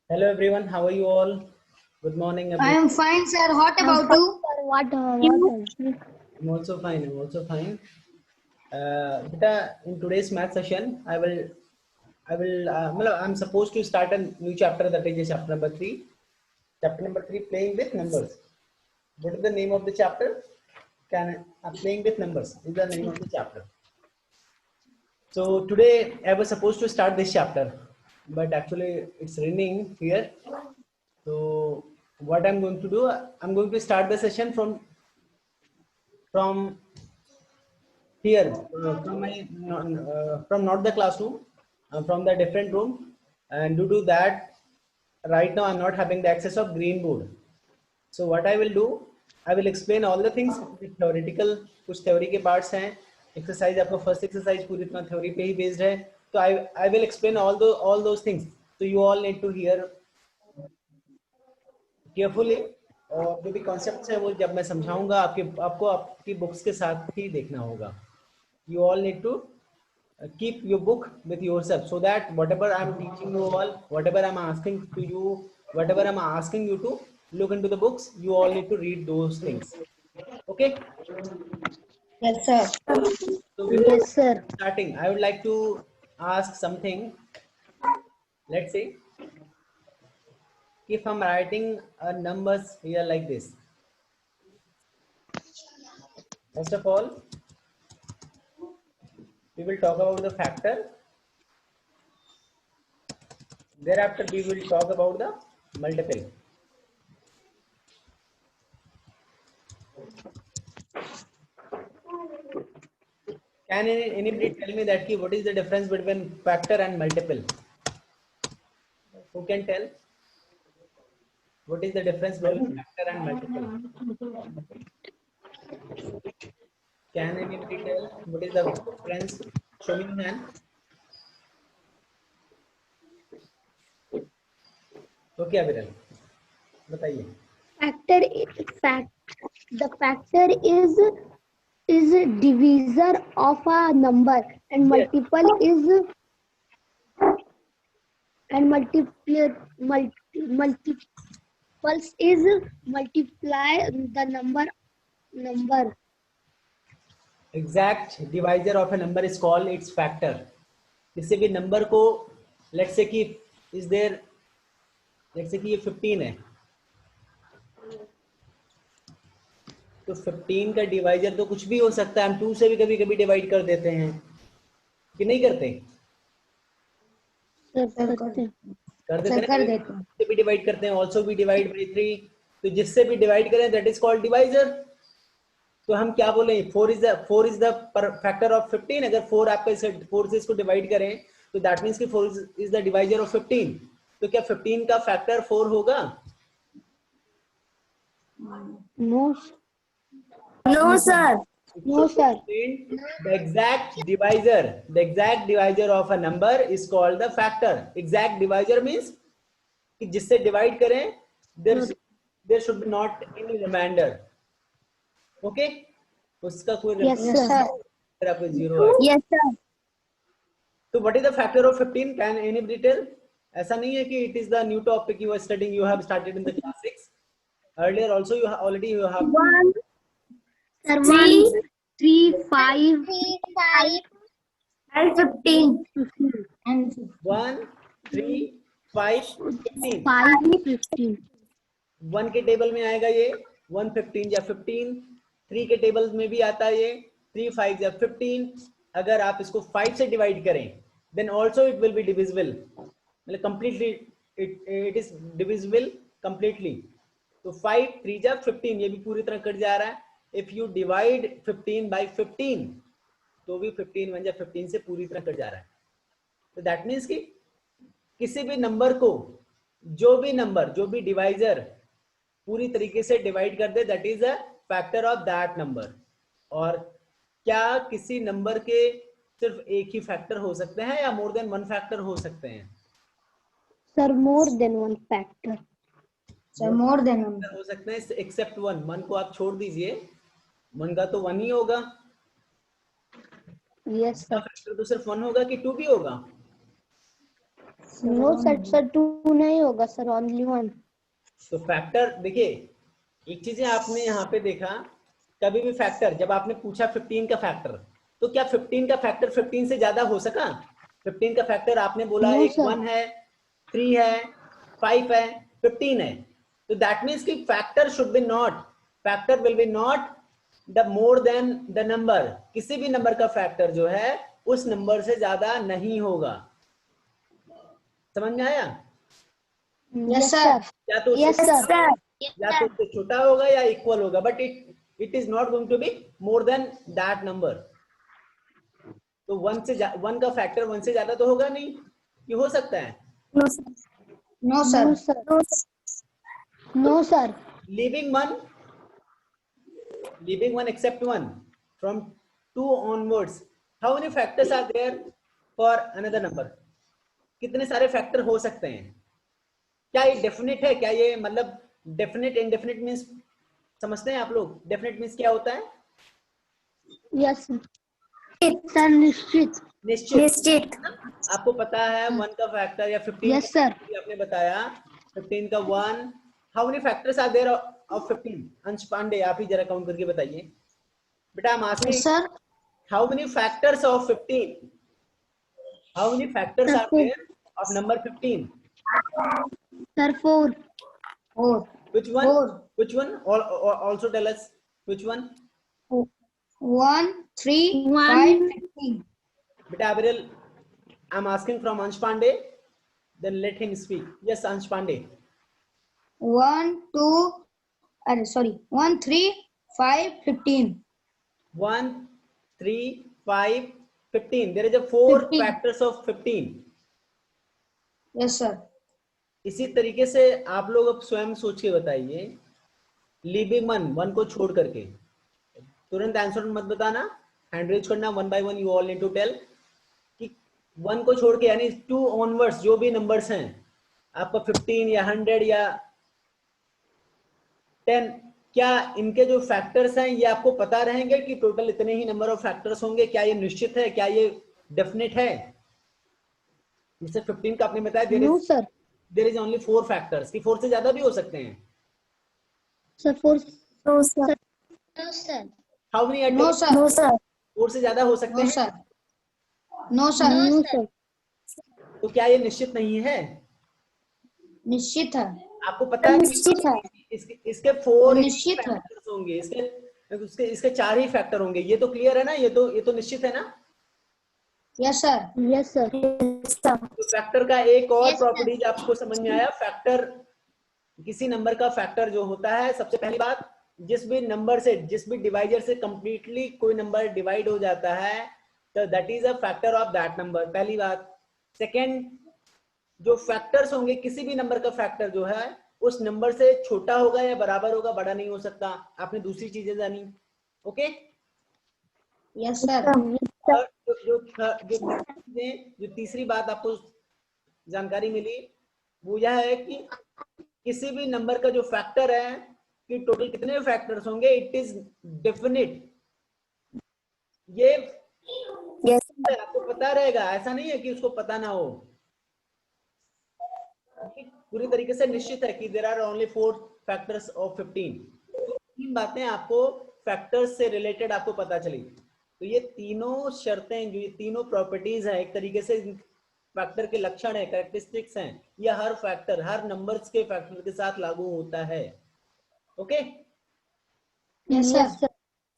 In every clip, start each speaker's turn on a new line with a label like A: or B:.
A: Hello everyone, how are you all? Good morning
B: I
A: everyone.
B: am fine, sir. What
C: I'm
B: about
C: fine,
B: you?
C: sir. What?
A: I'm also fine. I'm also fine. Beta, in today's math session, I'm supposed to start a new chapter, that is chapter number 3. Chapter number 3, playing with numbers. What is the name of the chapter? Playing with numbers is the name of the chapter. So today I was supposed to start this chapter, but actually it's raining here. So what I'm going to do, I'm going to start the session from here, from not the classroom, from the different room, and due to that, right now I'm not having the access of green board. So what I will do, I will explain all the things theoretical, कुछ theory के parts हैं, exercise आपका first exercise पूरी तरह theory पे ही based है, तो I will explain all those things. So you all need to hear carefully, और जो भी कॉन्सेप्ट्स हैं वो जब मैं समझाऊंगा आपको आपकी बुक्स के साथ ही देखना होगा. You all need to keep your book with yourself so that whatever I'm teaching you all, whatever I'm asking to you, whatever I'm asking you to look into the books, you all need to read those things. Okay?
B: Yes, sir.
A: So before
C: Yes, sir.
A: starting, I would like to ask something. Let's say if I'm writing numbers here like this, first of all, we will talk about the factor. Thereafter, we will talk about the multiple. Can anybody tell me that what is the difference between factor and multiple? Who can tell? What is the difference between factor and multiple? Can anybody tell what is the difference? Show me your hand. Okay, Aviral, बताइए.
C: Factor, fact. The factor is a divisor of a number, and
A: Yes.
C: multiple is and multiples is multiply the number.
A: Exact divisor of a number is called its factor. किसी भी number को, let's say कि is there, let's say कि ये 15 है, तो 15 का divisor तो कुछ भी हो सकता है. हम 2 से भी कभी कभी डिवाइड कर देते हैं कि नहीं करते? कर देते
B: कर
A: हैं,
B: देते हैं.
A: से भी डिवाइड करते हैं. ऑल्सो भी डिवाइड बाई 3, तो जिससे भी डिवाइड करें दैट इज कॉल्ड डिवाइजर. तो हम क्या बोले, 4 इज द फैक्टर ऑफ 15. अगर 4 आपका इसे 4 से इसको डिवाइड करें तो दैट मीन्स कि 4 इज द डिवाइजर ऑफ 15. तो क्या 15 का फैक्टर 4 होगा?
C: No,
B: No, sir.
C: no, sir.
A: The exact divisor of a number is called the factor. Exact divisor means कि जिससे डिवाइड करें there should be not any remainder. Okay? उसका कोई
C: Yes, sir.
A: अगर आपको 0 है.
B: Yes, sir.
A: तो what is the factor of 15? Can anybody tell? ऐसा नहीं है कि it is the new topic you are studying, you have started in the class 6. Earlier also you have already you have
B: 1,
C: Sir,
B: 3,
C: 1, 3, 5,
B: and 15.
A: 1, 3, 5, 15.
C: 5, 15.
A: 1 के table में आएगा ये 1, 15 या 15. 3 के टेबल में भी आता है ये 3, 5 या 15. अगर आप इसको 5 से डिवाइड करें then also it will be divisible, मतलब completely it is divisible completely. तो 5, 3 जा 15, ये भी पूरी तरह कट जा रहा है. if you divide 15 by 15 तो भी 15 1 जा 15 से पूरी तरह कट जा रहा है. तो दैट मीन्स कि किसी भी नंबर को, जो भी डिवाइजर पूरी तरीके से डिवाइड कर दे that is a factor of that number. और क्या किसी नंबर के सिर्फ एक ही फैक्टर हो सकते हैं या मोर देन वन फैक्टर हो सकते हैं?
C: Sir, more than one factor.
B: So more than 1.
A: हो सकते हैं एक्सेप्ट वन. मन को आप छोड़ दीजिए, मन का तो 1 ही होगा.
C: Yes, sir.
A: फैक्टर तो सिर्फ 1 होगा कि 2 भी होगा?
C: नो सर, सर 2 नहीं होगा सर, ओनली 1.
A: तो फैक्टर देखिए, एक चीज आपने यहाँ पे देखा, कभी भी फैक्टर जब आपने पूछा 15 का फैक्टर, तो क्या 15 का फैक्टर 15 से ज्यादा हो सका? 15 का फैक्टर आपने बोला
C: No,
A: एक
C: sir.
A: 1 है, 3 है, 5 है, 15 है, तो दैट मीन्स कि factor should be not, factor will be not the more than the number, किसी भी नंबर का फैक्टर जो है उस नंबर से ज्यादा नहीं होगा। समझ में आया?
B: Yes, sir.
A: या तो
C: Yes,
A: उससे
C: sir.
A: या तो उससे छोटा होगा या इक्वल होगा, but it is not going to be more than that number. तो 1 का फैक्टर 1 से ज्यादा तो होगा नहीं, ये हो सकता है?
B: No, sir.
C: No, sir. No, sir.
A: leaving one except one, from 2 onwards, how many factors are there for another number? कितने सारे फैक्टर हो सकते हैं? क्या ये डेफिनेट है? क्या ये मतलब डेफिनेट इंडेफिनेट मीन्स समझते हैं आप लोग? डेफिनेट मीन्स क्या होता है?
C: Yes, sir. Sir, निश्चित.
A: निश्चित। आपको पता है 1 का फैक्टर या 15
C: Yes, sir.
A: आपने बताया 15 का 1, how many factors are there of 15? Ansh Pandey, आप ही जरा काउंट करके बताइए बेटा। I'm asking,
B: Yes, sir.
A: how many factors of 15? How many factors
C: Sir,
A: are
C: 4.
A: there of number 15?
C: Sir, 4.
B: 4.
A: Which one?
B: 4.
A: Which one? Also tell us which one.
B: 1, 3,
C: 1.
B: 5, 15.
A: Beta Abril, I'm asking from Ansh Pandey. Then let him speak. Yes, Ansh Pandey.
B: 1, 2, 1, 3, 5, 15.
A: 1, 3, 5, 15. There is a 4
B: 15.
A: factors of 15.
B: Yes, sir.
A: इसी तरीके से आप लोग अब स्वयं सोच के बताइए, लीविंग वन को छोड़ करके, तुरंत आंसर मत बताना, हैंड रेज करना, 1 by 1 you all need to tell कि 1 को छोड़ के यानी 2 ऑनवर्ड्स जो भी नंबर्स हैं आपका 15 या 100 या 10, क्या इनके जो फैक्टर्स हैं ये आपको पता रहेंगे कि टोटल इतने ही नंबर ऑफ फैक्टर्स होंगे? क्या ये निश्चित है? क्या ये डेफिनेट है? जैसे 15 का आपने बताया
C: No, sir.
A: There is only 4 factors, कि 4 से ज्यादा भी हो सकते हैं।
C: Sir, 4.
B: No, sir.
C: No, sir.
A: How many?
B: No, sir.
C: No, sir.
A: 4 से ज्यादा हो सकते
B: No,
A: हैं।
B: sir. No, sir.
C: No, sir.
A: तो क्या ये निश्चित नहीं है?
B: निश्चित है।
A: आपको पता है
B: निश्चित है।
A: इसके 4
B: निश्चित है।
A: फैक्टर्स होंगे, इसके 4 ही फैक्टर होंगे, ये तो क्लियर है ना? ये तो निश्चित है ना?
B: Yes, sir.
C: Yes, sir.
A: तो फैक्टर का एक और प्रॉपर्टीज आपको समझ में आया। फैक्टर, किसी नंबर का फैक्टर जो होता है, सबसे पहली बात, जिस भी नंबर से, जिस भी डिवाइजर से कंप्लीटली कोई नंबर डिवाइड हो जाता है, तो that is a factor of that number, पहली बात। सेकेंड, जो फैक्टर्स होंगे, किसी भी नंबर का फैक्टर जो है उस नंबर से छोटा होगा या बराबर होगा, बड़ा नहीं हो सकता। आपने दूसरी चीजें जानी, ओके?
B: Yes, sir.
A: और जो तीसरी बात आपको जानकारी मिली वो यह है कि किसी भी नंबर का जो फैक्टर है कि टोटल कितने फैक्टर्स होंगे, इट इज डेफिनिट। ये आपको पता रहेगा, ऐसा नहीं है कि उसको पता ना हो, पूरी तरीके से निश्चित है कि there are only 4 factors of 15। तो 3 बातें आपको फैक्टर्स से रिलेटेड आपको पता चली। तो ये तीनों शर्तें, जो ये तीनों प्रॉपर्टीज है, एक तरीके से फैक्टर के लक्षण है, कैरेक्टरिस्टिक्स हैं, ये हर फैक्टर, हर नंबर्स के फैक्टर के साथ लागू होता है। Okay?
B: Yes, sir.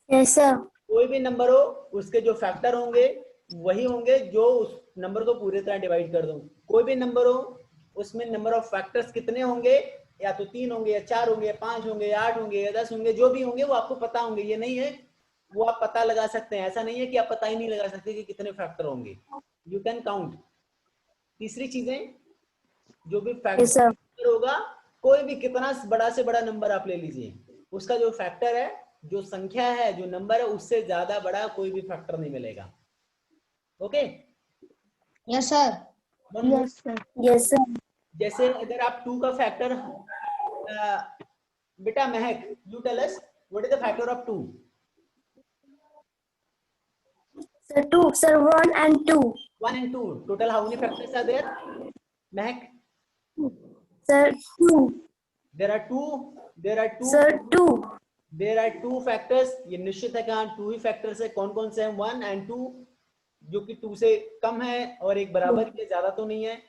C: Yes, sir.
A: कोई भी नंबर हो, उसके जो फैक्टर होंगे वही होंगे जो उस नंबर को पूरी तरह डिवाइड कर दो। कोई भी नंबर हो, उसमें नंबर ऑफ फैक्टर्स कितने होंगे, या तो 3 होंगे या 4 होंगे या 5 होंगे या 8 होंगे या 10 होंगे, जो भी होंगे वो आपको पता होंगे। ये नहीं है वो आप पता लगा सकते हैं, ऐसा नहीं है कि आप पता ही नहीं लगा सकते कि कितने फैक्टर होंगे, यू कैन काउंट। तीसरी चीजें, जो भी फैक्टर होगा, कोई भी कितना बड़ा से बड़ा नंबर आप ले लीजिए, उसका जो फैक्टर है, जो संख्या है, जो नंबर है, उससे ज्यादा बड़ा कोई भी फैक्टर नहीं मिलेगा। Okay?
B: Yes, sir.
C: Yes, sir. Yes, sir.
A: जैसे अगर आप 2 का फैक्टर, बेटा Mahak, you tell us what is the factor of 2?
C: Sir, 2. Sir, 1 and 2.
A: 1 and 2, total how many factors are there? Mahak?
C: Sir, 2.
A: There are two.
C: Sir, 2.
A: There are two factors. ये निश्चित है कि हाँ 2 ही factors है. कौन कौन से हैं? 1 and 2, जो कि 2 से कम है और एक बराबर के ज्यादा तो नहीं है.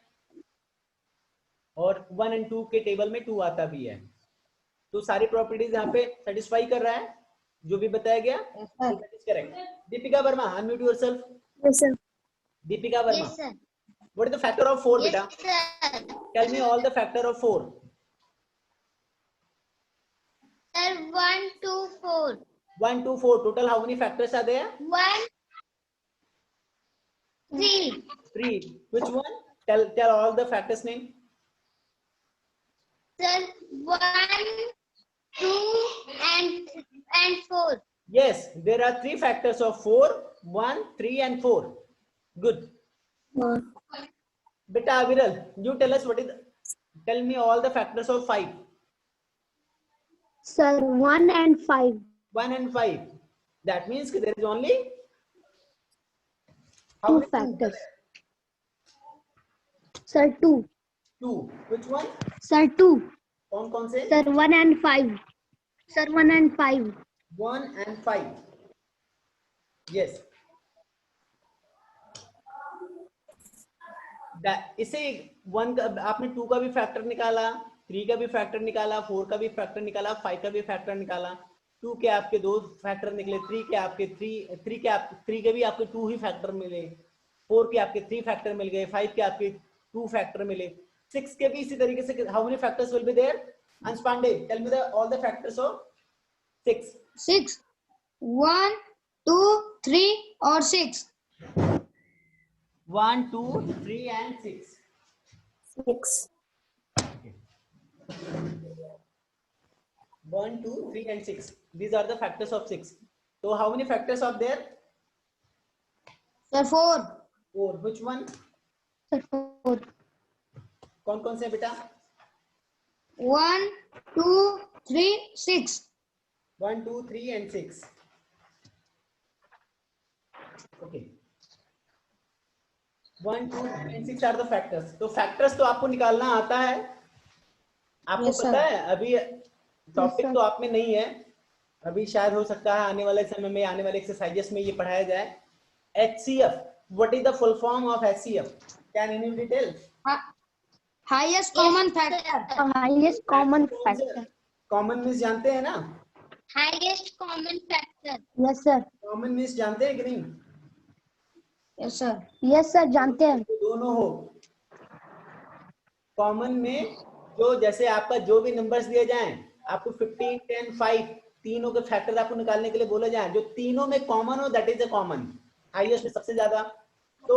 A: और 1 and 2 के टेबल में 2 आता भी है. तो सारी प्रॉपर्टीज यहाँ पे सेटिस्फाई कर रहा है जो भी बताया गया. That is correct. Deepika Verma, unmute yourself.
C: Yes, sir.
A: Deepika Verma.
C: Yes, sir.
A: What is the factor of 4, beta?
C: sir.
A: Tell me all the factor of 4.
C: Sir, 1, 2, 4.
A: 1, 2, 4. Total how many factors are there?
C: 1, 3.
A: 3. Which one? Tell all the factors name.
C: Sir, 1, 2, and 4.
A: Yes, there are 3 factors of 4. 1, 3 and 4. Good. Beta Aviral, you tell us tell me all the factors of 5.
C: Sir, 1 and 5.
A: 1 and 5. That means there is only how
C: 2
A: many
C: factors. Sir, 2.
A: 2. Which one?
C: Sir, 2.
A: कौन से?
C: Sir, 1 and 5. Sir, 1 and 5.
A: 1 and 5. Yes. इसे 1 का आपने 2 का भी factor निकाला, 3 का भी फैक्टर निकाला, 4 का भी फैक्टर निकाला, 5 का भी फैक्टर निकाला. 2 के आपके 2 फैक्टर निकले, 3 के आपके 3 के भी आपके 2 ही फैक्टर मिले, 4 के आपके 3 फैक्टर मिल गए, 5 के आपके 2 फैक्टर मिले, 6 के भी इसी तरीके से. How many factors will be there? Ansh Pandey, tell me all the factors of 6.
B: 6. 1, 2, 3 और 6.
A: 1, 2, 3 and 6.
C: 6.
A: 1, 2, 3 and 6. These are the factors of 6. So how many factors are there?
B: Sir, 4.
A: 4. Which one?
C: Sir, 4.
A: कौन से बेटा?
B: 1, 2, 3, 6.
A: 1, 2, 3 and 6. Okay. 1, 2, 3 and 6 are the factors. तो factors तो आपको निकालना आता है. आपको
B: Yes, sir.
A: पता है अभी टॉपिक तो आप में नहीं है, अभी शायद हो सकता है आने वाले समय में, आने वाले एक्सरसाइजेस में ये पढ़ाया जाए. HCF. What is the full form of HCF? Can anyone tell?
B: Highest common factor.
C: Highest common factor.
A: Common means जानते हैं ना?
C: Highest common factor. Yes, sir.
A: Common means जानते हैं कि नहीं?
B: Yes, sir.
C: Yes, sir. जानते हैं.
A: दोनों हो. कॉमन में जो जैसे आपका जो भी नंबर्स दिए जाएं, आपको 15, 10, 5 तीनों के फैक्टर आपको निकालने के लिए बोले जाएं, जो तीनों में कॉमन हो that is a common. Highest सबसे ज्यादा. तो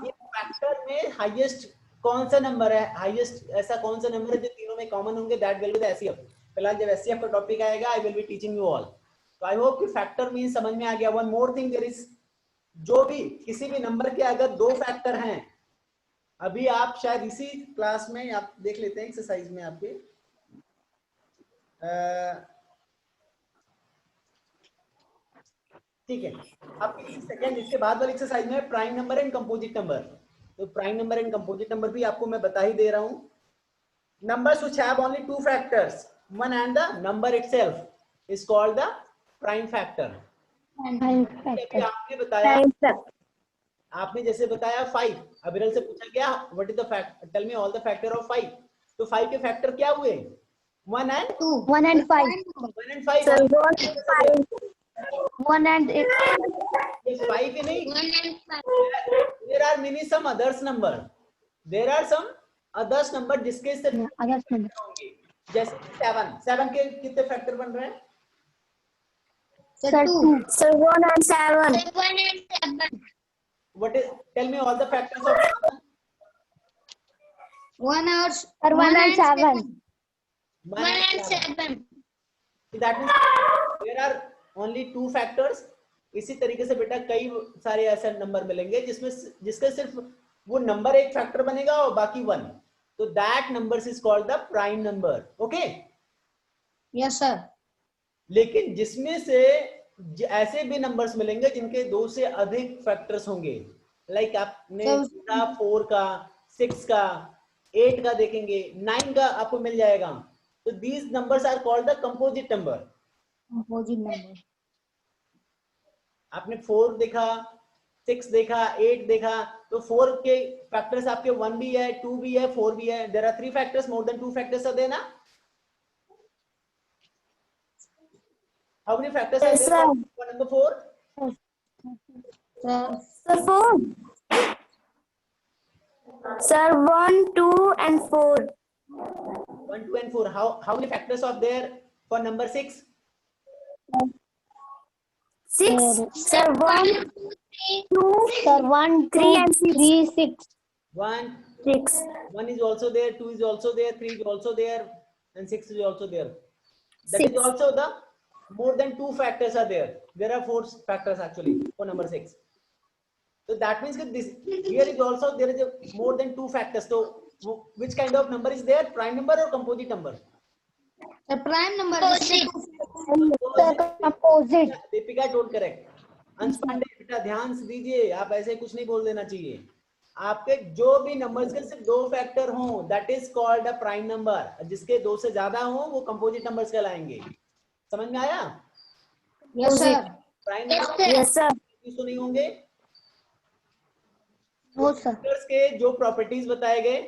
A: ये फैक्टर में हाईएस्ट कौन सा नंबर है? हाईएस्ट ऐसा कौन सा नंबर है जो तीनों में कॉमन होंगे? That will be the HCF. फिलहाल जब एचसीएफ का टॉपिक आएगा I will be teaching you all. तो आई होप कि फैक्टर मीन समझ में आ गया. One more thing, there is जो भी किसी भी नंबर के अगर 2 फैक्टर हैं, अभी आप शायद इसी क्लास में आप देख लेते हैं एक्सरसाइज में आपके ठीक है. आप सेकंड इसके बाद वाली एक्सरसाइज में prime number and composite number. तो prime number and composite number भी आपको मैं बता ही दे रहा हूं. Numbers which have only 2 factors, one and the number itself is called the prime factor. आपने बताया, आपने जैसे बताया 5, अविरल से पूछा गया what is the factor, tell me all the factor of 5. तो 5 के फैक्टर क्या हुए? 1 and 2.
C: 1 and 5.
A: 1 and 5.
C: Sir, 1 and 8.
A: Yes, 5 ही नहीं.
C: 1 and 5.
A: There are many some others number. There are some others number जिसके सिर्फ
C: others number
A: होंगे. जैसे 7 के कितने फैक्टर बन रहे हैं?
C: Sir, 2. Sir, 1 and 7. 1 and 7.
A: What is? Tell me all the factors of 7.
B: 1 और
C: Sir, 1 and 7.
A: 1
C: and 7.
A: That means there are only 2 factors. इसी तरीके से बेटा कई सारे ऐसे नंबर मिलेंगे जिसमें जिसका सिर्फ वो नंबर एक फैक्टर बनेगा और बाकी 1. तो that number is called the prime number. Okay.
B: Yes sir.
A: लेकिन जिसमें से ऐसे भी नंबर्स मिलेंगे जिनके 2 से अधिक फैक्टर्स होंगे. लाइक आपने 4 का, 6 का, 8 का देखेंगे, 9 का आपको मिल जाएगा। तो these numbers are called the composite number.
B: Composite number.
A: आपने 4 देखा, 6 देखा, 8 देखा, तो 4 के फैक्टर्स आपके 1 भी है, 2 भी है, 4 भी है। There are 3 factors, more than 2 factors are there ना? How many factors are
C: Yes,
A: there
C: sir.
A: For number 4?
B: Sir,
C: Sir, 4. Sir, 1, 2, and 4.
A: 1, 2 and 4. How many factors are there for number 6?
C: 6. Sir, 1, 2,
B: sir, 1,
C: 3,
B: 2,
C: and 6.
B: 3, 6.
A: 1
C: 6.
A: 1 is also there, 2 is also there, 3 is also there, and 6 is also there. That is
C: 6.
A: also the more than 2 factors are there. There are 4 factors actually for number 6. So that means that this here is also there is a more than 2 factors. So which kind of number is there? Prime number or composite number?
B: The prime number.
C: Composite.
A: Deepika toll correct. अंश पांडे बेटा ध्यान से दीजिए, आप ऐसे कुछ नहीं बोल देना चाहिए। आपके जो भी नंबर्स के सिर्फ 2 फैक्टर हों, that is called a prime number. जिसके 2 से ज्यादा हों वो कंपोजिट नंबर्स कहलाएंगे। समझ में आया?
B: Yes, sir.
A: Prime number
C: Yes, sir.
A: तो नहीं होंगे।
B: No, sir.
A: फैक्टर्स के जो प्रॉपर्टीज बताए गए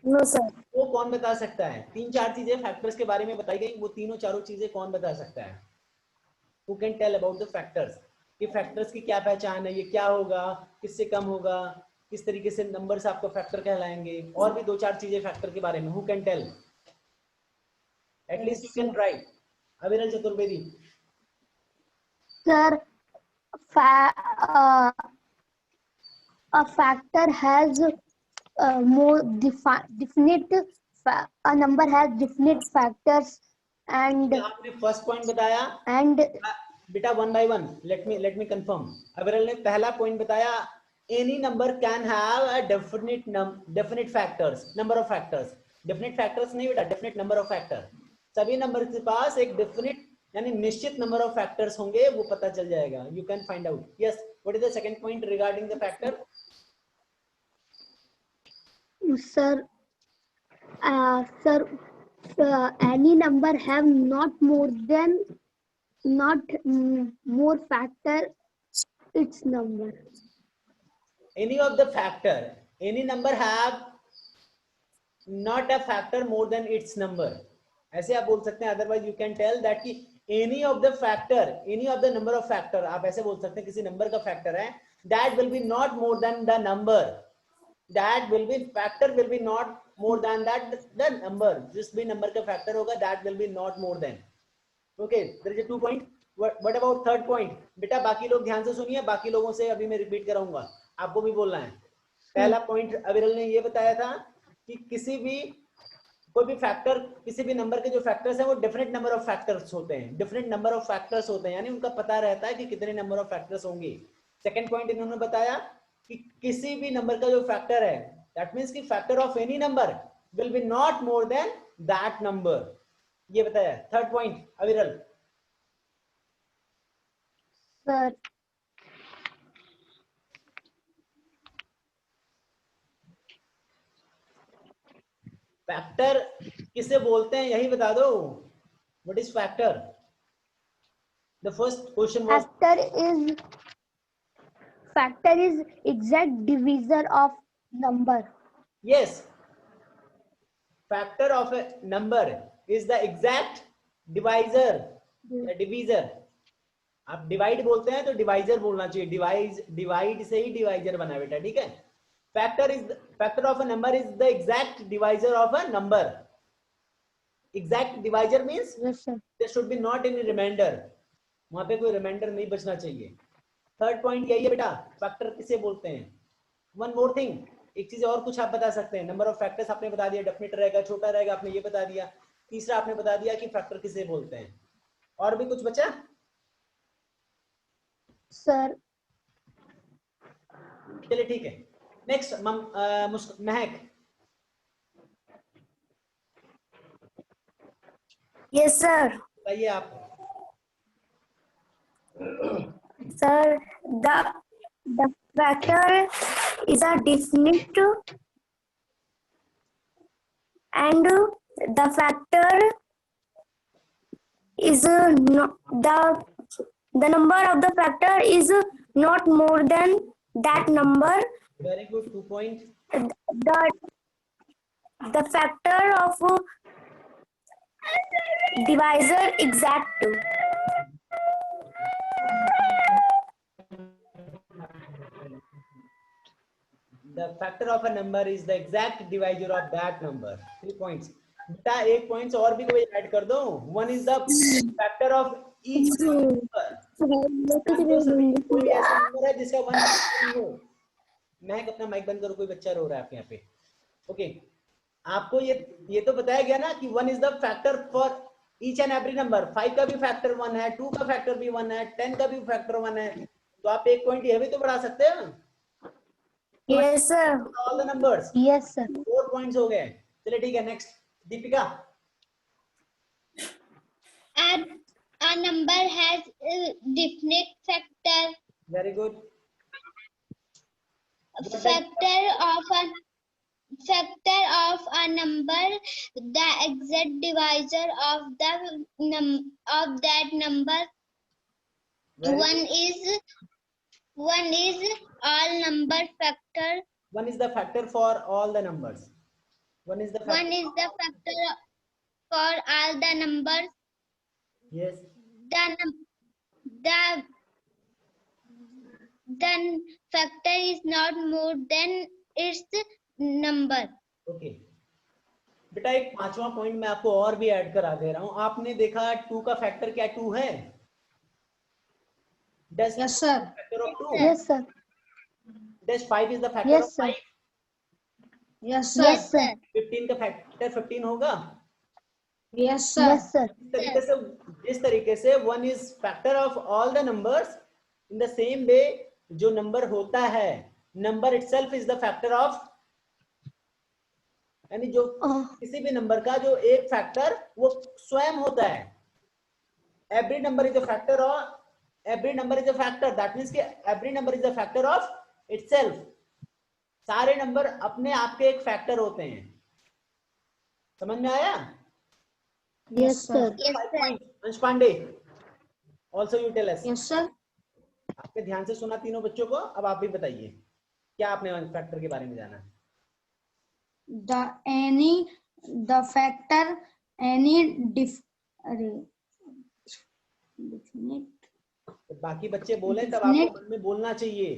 C: No, sir.
A: वो कौन बता सकता है? 3-4 चीजें फैक्टर्स के बारे में बताई गई, वो तीनों चारों चीजें कौन बता सकता है? Who can tell about the factors? कि फैक्टर्स की क्या पहचान है, ये क्या होगा, किससे कम होगा, किस तरीके से नंबर्स आपको फैक्टर कहलाएंगे, और भी 2-4 चीजें फैक्टर के बारे में। Who can tell? At least you can try. अविरल Chaturvedi.
C: Sir, a factor has more definite. A number has definite factors and
A: आपने फर्स्ट पॉइंट बताया
C: and
A: बेटा, 1 by 1 let me confirm। अविरल ने पहला पॉइंट बताया, any number can have a definite factors, number of factors। definite factors नहीं बेटा, definite number of factor। सभी नंबर के पास एक definite यानी निश्चित नंबर ऑफ फैक्टर्स होंगे, वो पता चल जाएगा। You can find out. Yes, what is the second point regarding the factor?
C: sir, any number have not more factor its number.
A: Any of the factor, any number have not a factor more than its number, ऐसे आप बोल सकते हैं। Otherwise you can tell that कि any of the factor, any of the number of factor, आप ऐसे बोल सकते हैं किसी नंबर का फैक्टर है, that will be not more than the number, that will be factor will be not more than that the number, जिस भी नंबर का फैक्टर होगा that will be not more than। okay, there is a 2 point। what about third point? बेटा बाकी लोग ध्यान से सुनिए, बाकी लोगों से अभी मैं रिपीट कराऊंगा, आपको भी बोलना है। पहला पॉइंट अविरल ने ये बताया था कि किसी भी कोई भी फैक्टर, किसी भी नंबर के जो फैक्टर्स हैं वो डिफरेंट नंबर ऑफ फैक्टर्स होते हैं, डिफरेंट नंबर ऑफ फैक्टर्स होते हैं, यानी उनका पता रहता है कि कितने नंबर ऑफ फैक्टर्स होंगे। सेकंड पॉइंट इन्होंने बताया कि किसी भी नंबर का जो फैक्टर है, दैट मींस कि factor of any number will B not more than that number, ये बताया। थर्ड पॉइंट अविरल।
C: Sir,
A: फैक्टर किसे बोलते हैं यही बता दो। What is factor? The first question was
C: factor is exact divisor of number.
A: yes, factor of a number is the exact divisor, divisor। आप डिवाइड बोलते हैं तो डिवाइजर बोलना चाहिए, डिवाइड से ही डिवाइजर बना बेटा, ठीक है। Factor of a number is the exact divisor of a number. Exact divisor means there should be not any reminder, वहां पे कोई रिमाइंडर नहीं बचना चाहिए। थर्ड पॉइंट यही है बेटा, फैक्टर किसे बोलते हैं। वन मोर थिंग, एक चीज और कुछ आप बता सकते हैं। नंबर ऑफ फैक्टर्स आपने बता दिया, डेफिनेट रहेगा, छोटा रहेगा, आपने ये बता दिया। तीसरा आपने बता दिया कि फैक्टर किसे बोलते हैं। और भी कुछ बचा?
C: Sir,
A: चलिए ठीक है। नेक्स्ट महक।
C: yes, sir.
A: बताइए आप।
C: Sir, the factor is a definite and the factor is the number of the factor is not more than that number.
A: Very good, 2 points.
C: The factor of divisor exact.
A: The factor of a number is the exact divisor of that number. 3 points. बेटा 1 points और भी कोई add कर दो. 1 is the factor of each number. कोई ऐसा number है जिसका 1 हो. मैं अपना माइक बंद करो, कोई बच्चा रो रहा है आपके यहाँ पे. ओके, आपको ये तो बताया गया ना कि 1 is the factor for each and every number. 5 का भी फैक्टर 1 है, 2 का फैक्टर भी 1 है, 10 का भी फैक्टर 1 है. तो आप 1 पॉइंट ये भी तो बढ़ा सकते हैं.
C: Yes sir.
A: All the numbers.
B: Yes sir.
A: 4 points हो गए. चलिए ठीक है, next Deepika.
D: A number has a definite factor.
A: Very good.
D: Factor of a number, the exact divisor of that number. One is all number factor.
A: 1 is the factor for all the numbers. 1 is the factor.
D: 1 is the factor for all the numbers.
A: Yes.
D: The factor is not more than its number.
A: Okay. बेटा एक 5वां point मैं आपको और भी add करा दे रहा हूं. आपने देखा 2 का फैक्टर क्या 2 है? Does
B: Yes sir.
A: factor of 2?
B: Yes sir.
A: Does 5 is the factor
B: Yes
A: of
B: sir.
A: 5?
B: Yes sir.
D: Yes sir.
A: 15 का फैक्टर 15 होगा.
B: Yes sir.
D: Yes sir.
A: इस तरीके से 1 is factor of all the numbers. In the same way, जो number होता है, number itself is the factor of, यानी जो किसी भी नंबर का जो एक फैक्टर वो स्वयं होता है. Every number is a factor of, every number is a factor. That means कि every number is a factor of itself. सारे नंबर अपने आप के एक फैक्टर होते हैं. समझ में आया?
B: Yes sir.
D: Yes
A: 5
D: sir.
A: points. अंश Pandey, also you tell us.
B: Yes sir.
A: आपके ध्यान से सुना तीनों बच्चों को. अब आप भी बताइए क्या आपने फैक्टर के बारे में जाना.
B: The factor definite.
A: बाकी बच्चे बोले तब आपको मन में बोलना चाहिए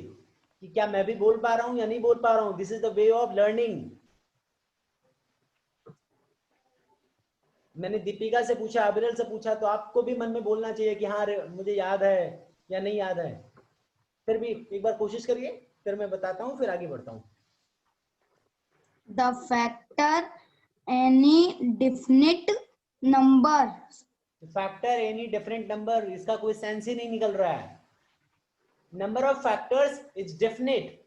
A: कि क्या मैं भी बोल पा रहा हूँ या नहीं बोल पा रहा हूँ. This is the way of learning. मैंने दीपिका से पूछा, अबिरल से पूछा, तो आपको भी मन में बोलना चाहिए कि हाँ मुझे याद है या नहीं याद है. फिर भी एक बार कोशिश करिए, फिर मैं बताता हूँ, फिर आगे बढ़ता हूँ.
B: The factor any definite number.
A: Factor any different number, इसका कोई सेंस ही नहीं निकल रहा है. Number of factors is definite.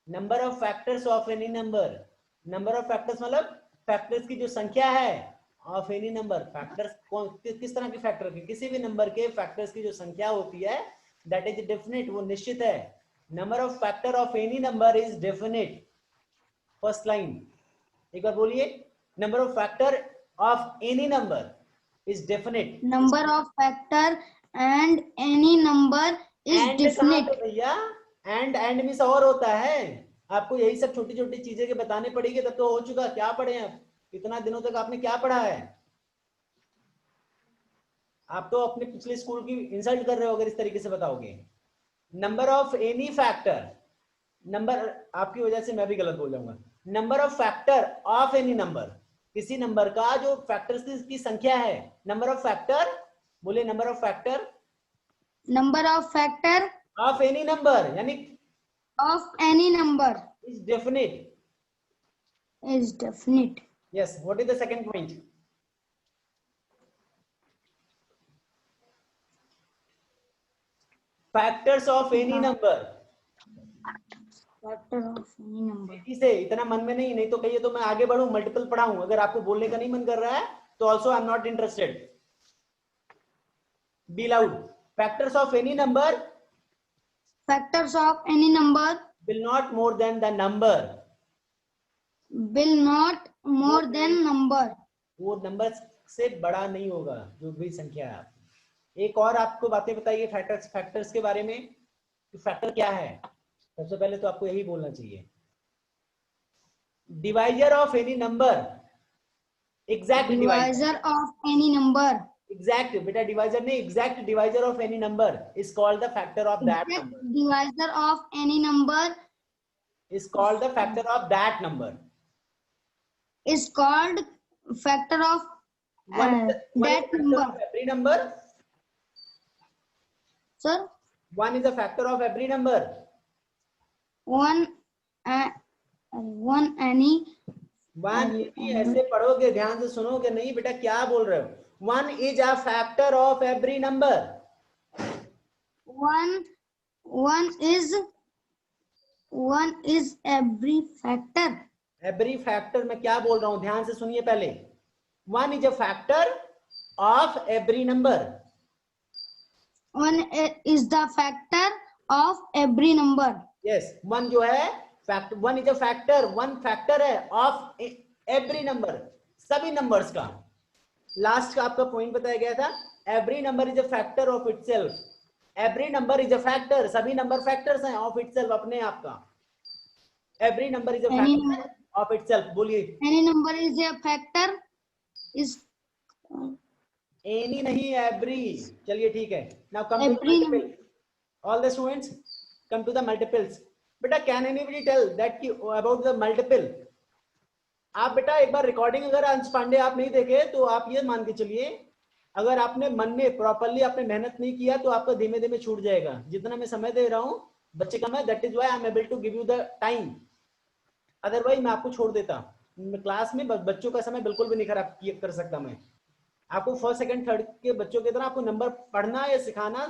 A: Number of factors of any number. Number of factors मतलब फैक्टर्स की जो संख्या है ऑफ एनी नंबर. फैक्टर्स किस तरह के फैक्टर के, किसी भी नंबर के फैक्टर्स की जो संख्या होती है दैट इज डेफिनेट, वो निश्चित है. Number of factor of any number is definite. First line एक बार बोलिए. Number of factor of any number is definite.
B: Number of factor and any number is
A: and
B: definite.
A: भैया and मीन्स और होता है. आपको यही सब छोटी छोटी चीजें के बताने पड़ेगी तब तो हो चुका. क्या पढ़े हैं इतना दिनों तक, आपने क्या पढ़ा है? आप तो अपने पिछले स्कूल की इंसल्ट कर रहे हो अगर इस तरीके से बताओगे. Number of any factor, number आपकी वजह से मैं भी गलत बोल जाऊंगा. Number of factor of any number, किसी नंबर का जो फैक्टर्स की संख्या है. नंबर ऑफ फैक्टर, बोले number of factor.
B: Number of factor
A: of any number यानी
B: of any number
A: is definite.
B: is definite.
A: Yes. What is the second point? Factors of any number.
B: Factor of any number.
A: इसे इतना मन में नहीं तो कहिए तो मैं आगे बढ़ूं, मल्टीपल पढ़ाऊं. अगर आपको बोलने का नहीं मन कर रहा है तो also I am not interested. Be loud. Factors of any number
B: Factors of any number
A: will not more than the number.
B: will not more than number.
A: वो नंबर से बड़ा नहीं होगा जो भी संख्या है। एक और आपको बातें बताइए फैक्टर्स के बारे में कि फैक्टर क्या है। सबसे पहले तो आपको यही बोलना चाहिए, divisor of any number, exact
B: Divisor of any number.
A: Exact बेटा डिवाइजर नहीं, exact divisor of any number is called the factor of that
B: Exact
A: number,
B: divisor of any number
A: is called the factor of that number.
B: is called factor of
A: One is the
B: that
A: factor
B: number.
A: of every number.
B: Sir,
A: One is a factor of every number.
B: one any.
A: One ऐसे पढ़ोगे, ध्यान से सुनोगे नहीं बेटा, क्या बोल रहे हो? One is a factor of every number.
B: One is every factor.
A: Every factor मैं क्या बोल रहा हूँ, ध्यान से सुनिए पहले। One is a factor of every number.
B: One is the factor of every number.
A: Yes, one जो है factor, one is a factor, one factor है ऑफ एवरी नंबर, सभी नंबर्स का। लास्ट का आपका पॉइंट बताया गया था, every number is a factor of itself. Every number is a factor, सभी नंबर फैक्टर्स हैं ऑफ इटसेल्फ, अपने आप का। Every number is a factor of itself. बोलिए
B: any number is a factor is
A: any नहीं, एवरी। चलिए ठीक है, now come to multiple. All the students come to the multiples. बेटा कैन एनीबडी टेल दैट की अबाउट द मल्टीपल? आप बेटा एक बार रिकॉर्डिंग अगर अंश पांडे आप नहीं देखे तो आप ये मान के चलिए, अगर आपने मन में प्रॉपर्ली आपने मेहनत नहीं किया तो आपका धीमे धीमे छूट जाएगा। जितना मैं समय दे रहा हूँ बच्चे का मैं, that is why I am able to give you the time, otherwise मैं आपको छोड़ देता। क्लास में बच्चों का समय बिल्कुल भी नहीं खराब कर सकता मैं। आपको फर्स्ट सेकंड थर्ड के बच्चों की तरह आपको नंबर पढ़ना या सिखाना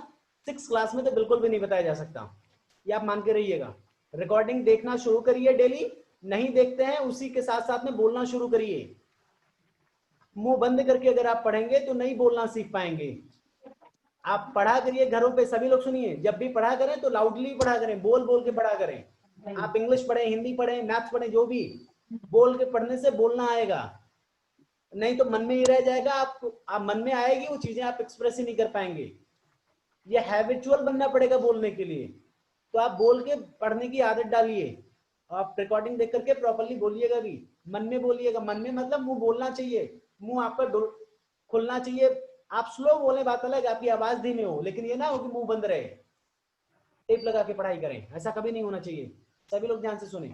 A: 6th क्लास में तो बिल्कुल भी नहीं बताया जा सकता, ये आप मान के रहिएगा। रिकॉर्डिंग देखना शुरू करिए डेली, नहीं देखते हैं उसी के साथ साथ में बोलना शुरू करिए। मुंह बंद करके अगर आप पढ़ेंगे तो नहीं बोलना सीख पाएंगे। आप पढ़ा करिए घरों पे, सभी लोग सुनिए, जब भी पढ़ा करें तो लाउडली पढ़ा करें, बोल बोल के पढ़ा करें। आप इंग्लिश पढ़े, हिंदी पढ़े, मैथ्स पढ़े, जो भी, बोल के पढ़ने से बोलना आएगा, नहीं तो मन में ही रह जाएगा। आप मन में आएगी वो चीजें, आप एक्सप्रेस ही नहीं कर पाएंगे। ये हैबिचुअल बनना पड़ेगा बोलने के लिए। तो आप बोल के पढ़ने की आदत डालिए। आप रिकॉर्डिंग देख करके प्रॉपर्ली बोलिएगा भी, मन में बोलिएगा। मन में मतलब मुंह बोलना चाहिए, मुंह आपका खुलना चाहिए। आप स्लो बोले बात अलग, आपकी आवाज धीमे हो, लेकिन ये ना हो कि मुंह बंद रहे। टेप लगा के पढ़ाई करें, ऐसा कभी नहीं होना चाहिए। सभी लोग ध्यान से सुने,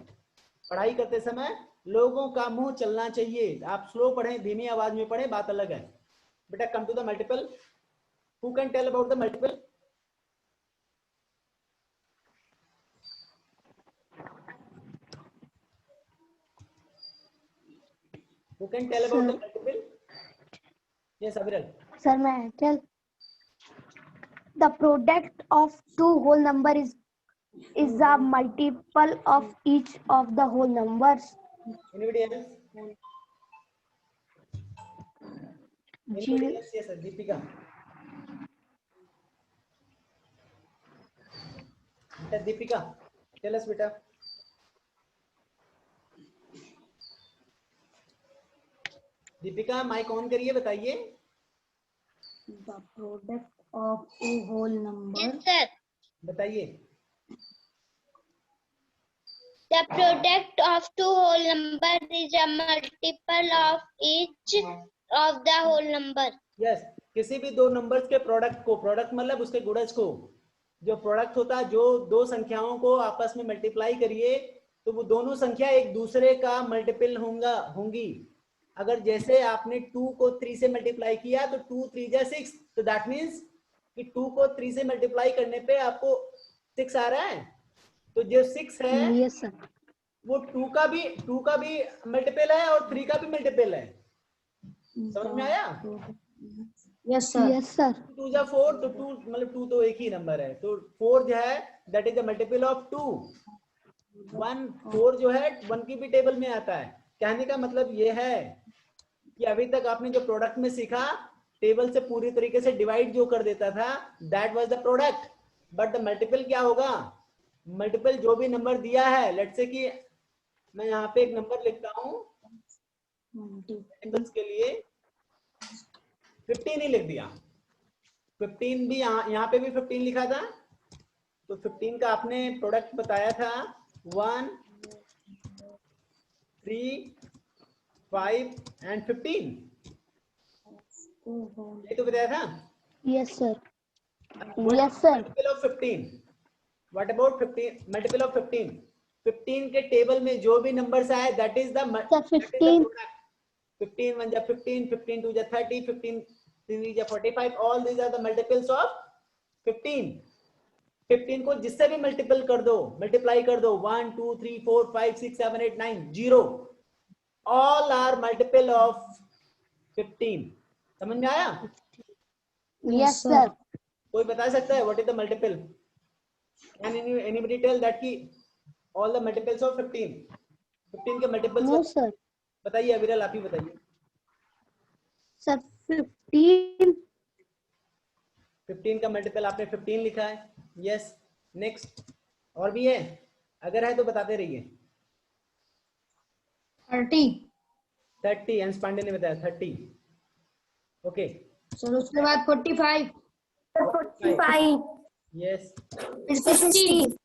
A: पढ़ाई करते समय लोगों का मुंह चलना चाहिए। आप स्लो पढ़ें, धीमी आवाज में पढ़ें, बात अलग है। बेटा come to the multiple. Who can tell about the multiple? Who can tell about the multiple? Yes, Aviral.
C: Sir, may I tell? The product of two whole number is a multiple of each of the whole numbers.
A: Anybody else? Anybody else? Yes, sir. Deepika. Deepika, tell us, beta. Deepika mike on करिए, बताइए।
B: The product of a whole number.
D: Yes, sir.
A: बताइए।
D: The product of two whole numbers is a multiple of each of the whole number.
A: Yes, किसी भी दो numbers के product को, product मतलब उसके गुणज को, जो प्रोडक्ट होता है, जो दो संख्याओं को आपस में मल्टीप्लाई करिए तो वो दोनों संख्या एक दूसरे का मल्टीपल होंगी। अगर जैसे आपने 2 को 3 से मल्टीप्लाई किया तो 2 3 जा 6, तो दैट मीन्स कि 2 को 3 से मल्टीप्लाई करने पे आपको 6 आ रहा है। तो जो 6 है
C: Yes, sir.
A: वो 2 का भी मल्टीपल है और 3 का भी मल्टीपल है। समझ में आया?
B: Yes sir.
C: Yes, sir.
A: 2 जा 4, तो 2 मतलब 2 तो एक ही नंबर है, तो 4 जो है that is the multiple of 2। 1 4 जो है 1 की भी टेबल में आता है। कहने का मतलब ये है कि अभी तक आपने जो प्रोडक्ट में सीखा, टेबल से पूरी तरीके से डिवाइड जो कर देता था, that was the product. But the multiple क्या होगा? मल्टीपल जो भी नंबर दिया है, लेट्स से कि मैं यहाँ पे एक नंबर लिखता हूँ मल्टीपल्स के लिए 15 ही लिख दिया। 15 भी यहाँ पे भी 15 लिखा था, तो 15 का आपने प्रोडक्ट बताया था 1, 3, 5 एंड 15, ये तो बताया था।
C: Yes, sir.
A: What
C: Yes,
A: is
C: sir.
A: multiple of 15? What about 15? Multiple of 15? 15 के टेबल में जो भी नंबर्स आए that is the
C: Sir, 15.
A: product. 15 1 जा 15, 15 2 जा 30, 15 3 जा 45. All these are the multiples of 15. 15 को जिससे भी मल्टीपल कर दो, मल्टीप्लाई कर दो, 1 2 3 4 5 6 7 8 9 0, all are multiple of 15. समझ में आया?
C: Yes, sir.
A: कोई बता सकता है what is the multiple? Can anybody tell that कि all the multiples of 15? 15 के multiples
C: No, sir.
A: बताइए, अविरल आप ही बताइए।
C: Sir, 15.
A: 15 का मल्टीपल आपने 15 लिखा है। यस, नेक्स्ट और भी है, अगर है तो बताते रहिए। 30 अंश पांडे ने बताया 30। ओके
B: सर उसके बाद 45,
E: 45,
A: yes,
E: 60,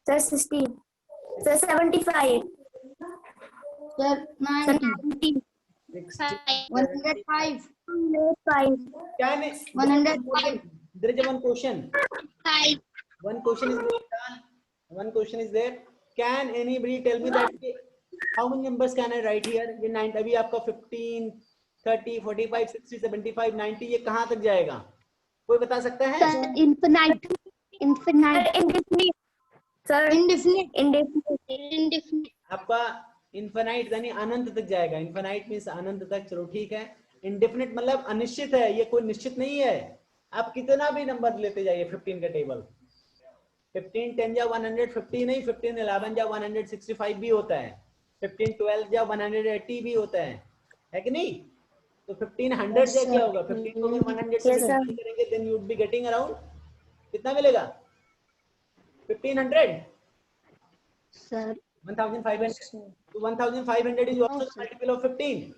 E: sir 60, sir 75,
B: sir 90, 105,
E: 105,
A: can
B: 105.
A: there is one question,
D: 5.
A: one question is there, one question is there, can anybody tell me that how many numbers can I write here? ये 9 अभी आपका 15 30 45 60 75 90 ये कहाँ तक जाएगा, कोई बता सकता है?
C: Sir, infinite. Infinite.
E: indefinite, sir
B: Indefinite.
E: indefinite,
A: आपका इन्फिनाइट यानी अनंत तक जाएगा। इन्फिनाइट मींस अनंत तक, चलो ठीक है। इंडेफिनिट मतलब अनिश्चित है, ये कोई निश्चित नहीं है। आप कितना भी नंबर लेते जाइए 15 का टेबल, 15 10 जा 150 नहीं, 15 11 जा 165 भी होता है, 15 12 जा 180 भी होता है कि नहीं? तो 1500 जा क्या होगा? 15 को अगर 100 से
E: Yes, sir.
A: मल्टीप्लाई करेंगे then you would be getting around कितना मिलेगा? 1500,
C: Sir.
A: 1500। तो 1500 इज आल्सो मल्टीपल ऑफ 15।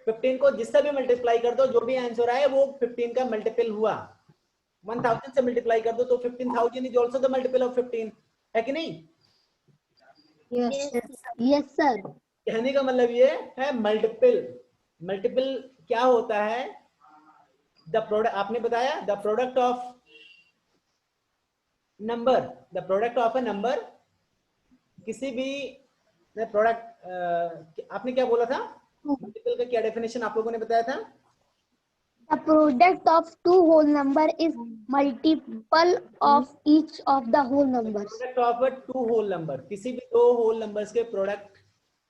A: 15 को जिससे भी मल्टीप्लाई कर दो, जो भी आंसर आए वो 15 का मल्टीपल हुआ। 1000 से मल्टीप्लाई कर दो तो 15000 is also the multiple of 15, है कि नहीं?
C: Yes, sir.
A: कहने का मतलब ये है मल्टीपल। मल्टीपल क्या होता है? द प्रोडक्ट, आपने बताया the product of number, the product of a number, किसी भी प्रोडक्ट, आपने क्या बोला था? मल्टीपल का क्या डेफिनेशन आप लोगों ने बताया था?
C: The product of two whole number is multiple of each of the whole numbers.
A: Product of a two whole number, किसी भी दो होल नंबर्स के प्रोडक्ट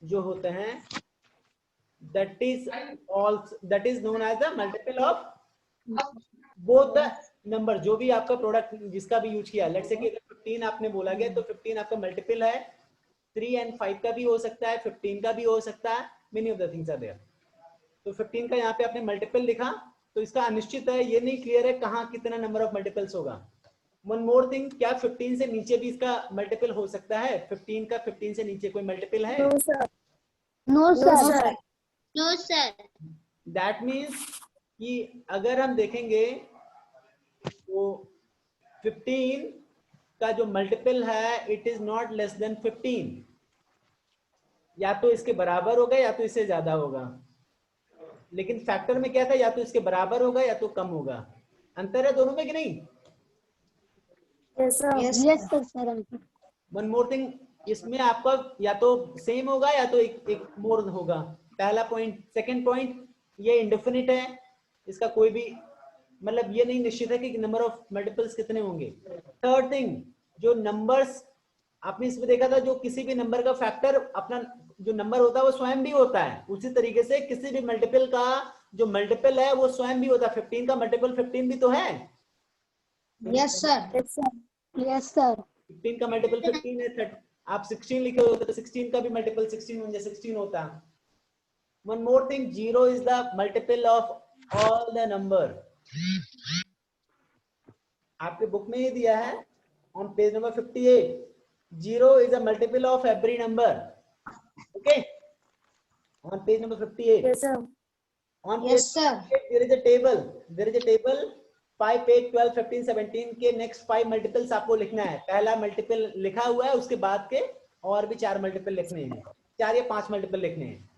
A: जो होते हैं, that is known as the multiple of both the number. जो भी आपका प्रोडक्ट जिसका भी यूज किया, लेट्स से कि 15 आपने बोला गया तो 15 आपका मल्टीपल है, 3 एंड 5 का भी हो सकता है, 15 का भी हो सकता है, many of the things are there. तो 15 का यहाँ पे आपने मल्टीपल लिखा, तो इसका अनिश्चित है, ये नहीं क्लियर है कहाँ कितना नंबर ऑफ मल्टीपल्स होगा। वन मोर थिंग, क्या 15 से नीचे भी इसका मल्टीपल हो सकता है? 15 का 15 से नीचे कोई मल्टीपल है?
E: no sir,
C: No,
E: no
C: sir.
E: sir,
D: No, sir.
A: That means कि अगर हम देखेंगे तो 15 का जो मल्टीपल है it is not less than 15, या तो इसके बराबर होगा या तो इससे ज्यादा होगा। लेकिन फैक्टर में क्या था, या तो इसके बराबर होगा या तो कम होगा। अंतर है दोनों में कि नहीं?
E: yes sir,
C: Yes, sir, sir.
A: One more thing, इसमें आपका या तो सेम होगा या तो एक मोर होगा। पहला पॉइंट। सेकंड पॉइंट, ये इंडेफिनिट है, इसका कोई भी मतलब ये नहीं निश्चित है कि नंबर ऑफ मल्टीपल्स कितने होंगे। थर्ड थिंग, जो नंबर्स आपने इसमें देखा था, जो किसी भी नंबर का फैक्टर अपना जो नंबर होता है वो स्वयं भी होता है, उसी तरीके से किसी भी मल्टीपल का जो मल्टीपल है वो स्वयं भी होता है। 15 का मल्टीपल 15 भी तो है।
B: Yes, sir.
E: yes sir,
C: Yes, sir.
A: 15 का मल्टीपल 15 है। आप 16 लिखे हो तो 16 का भी मल्टीपल 16 होता। One more thing, 0 is the multiple of all the number. आपके बुक में ही दिया है on page number 58, 0 is a multiple of every number. Okay, On page number 58.
E: Yes, sir.
A: On page
B: Yes, sir.
A: 58, there is a table. There is a table 5, 8, 12, 15, 17 के next 5 multiples आपको लिखना है. पहला multiple लिखा हुआ है, उसके बाद के और भी 4 मल्टीपल लिखने हैं. 4 या 5 मल्टीपल लिखने हैं.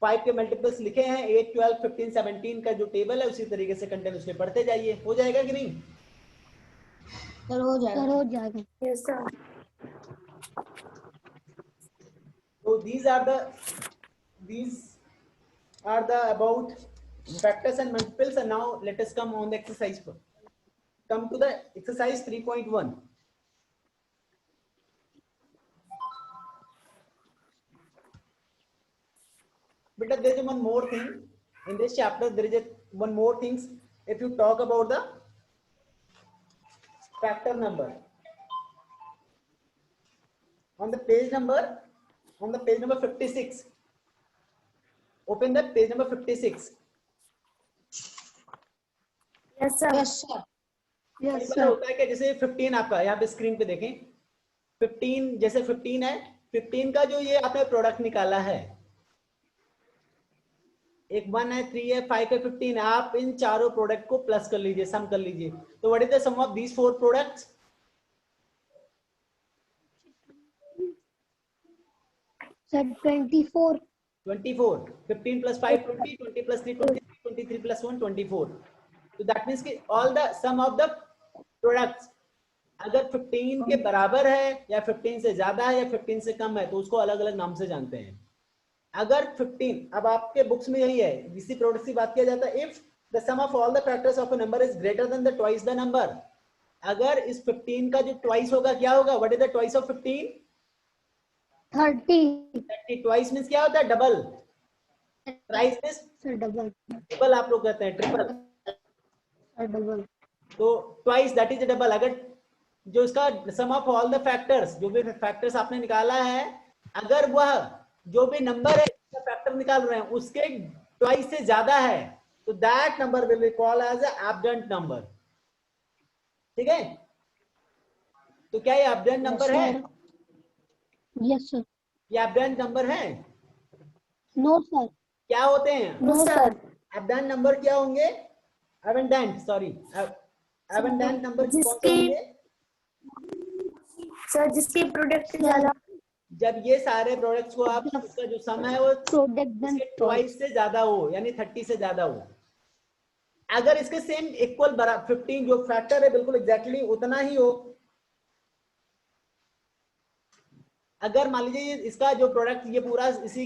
A: 5 के मल्टीपल्स लिखे हैं. 8, 12, 15, 17 का जो टेबल है उसी तरीके से कंटेंट उसमें पढ़ते जाइए. हो जाएगा कि नहीं?
B: सर हो जाएगा.
C: सर हो जाएगा.
E: Yes, sir.
A: So these are the about factors and multiples. And now let us come on the exercise. Come to the exercise 3.1. But there is one more thing in this chapter. There is one more things. If you talk about the factor number on the page number 56. Open the page number 56.
E: Yes, sir.
B: Yes, sir.
C: Yes,
A: ऐसा
C: sir.
A: होता है कि जैसे 15 आपका यहाँ पे screen पे देखें. 15 जैसे 15 है. 15 का जो ये आपने प्रोडक्ट निकाला है, एक 1 है, 3 है, 5 है, 15 है. आप इन चारों प्रोडक्ट को प्लस कर लीजिए, सम कर लीजिए. तो what is the sum of these 4 products?
C: Sir, 24.
A: 24. 15 plus 5 20, 20 plus 3 23, 23 plus 1 24. So that means कि all the sum of the products अगर 15 के बराबर है या 15 से ज्यादा है या 15 से कम है तो उसको अलग अलग नाम से जानते हैं. अगर 15, अब आपके बुक्स में यही है, इसी प्रोडक्ट की बात किया जाता है. If the sum of all the factors of a number is greater than the twice the number. अगर इस 15 का जो ट्वाइस होगा क्या होगा? What is the twice of 15?
C: 30.
A: 30. Twice means क्या होता है? Double. Thrice means
C: Sir, double.
A: Triple आप लोग कहते हैं, ट्रिपल.
C: Sir, double.
A: तो ट्वाइस दैट इज डबल. अगर जो इसका sum of all the factors, जो भी फैक्टर्स आपने निकाला है, अगर वह जो भी नंबर है फैक्टर निकाल रहे हैं उसके ट्वाइस से ज्यादा है तो that number will be called as abundant number. ठीक है? तो क्या ये एब्डेंट नंबर है?
C: Yes, sir.
A: ये एब्डेंट नंबर है?
C: No, sir.
A: क्या होते हैं
E: No, sir.
A: एब्डेंट नंबर? क्या होंगे? एबेंडेंट, सॉरी, एबेंडेंट नंबर कौन से होंगे?
E: Sir, जिसके प्रोडक्ट ज्यादा.
A: जब ये सारे प्रोडक्ट्स को आप इसका जो सम है वो
C: Product then
A: इसके ट्वाइस से ज्यादा हो, यानी 30 से ज्यादा हो. अगर इसके सेम इक्वल 15 जो फैक्टर है बिल्कुल एग्जैक्टली उतना ही हो. अगर मान लीजिए इसका जो प्रोडक्ट ये पूरा इसी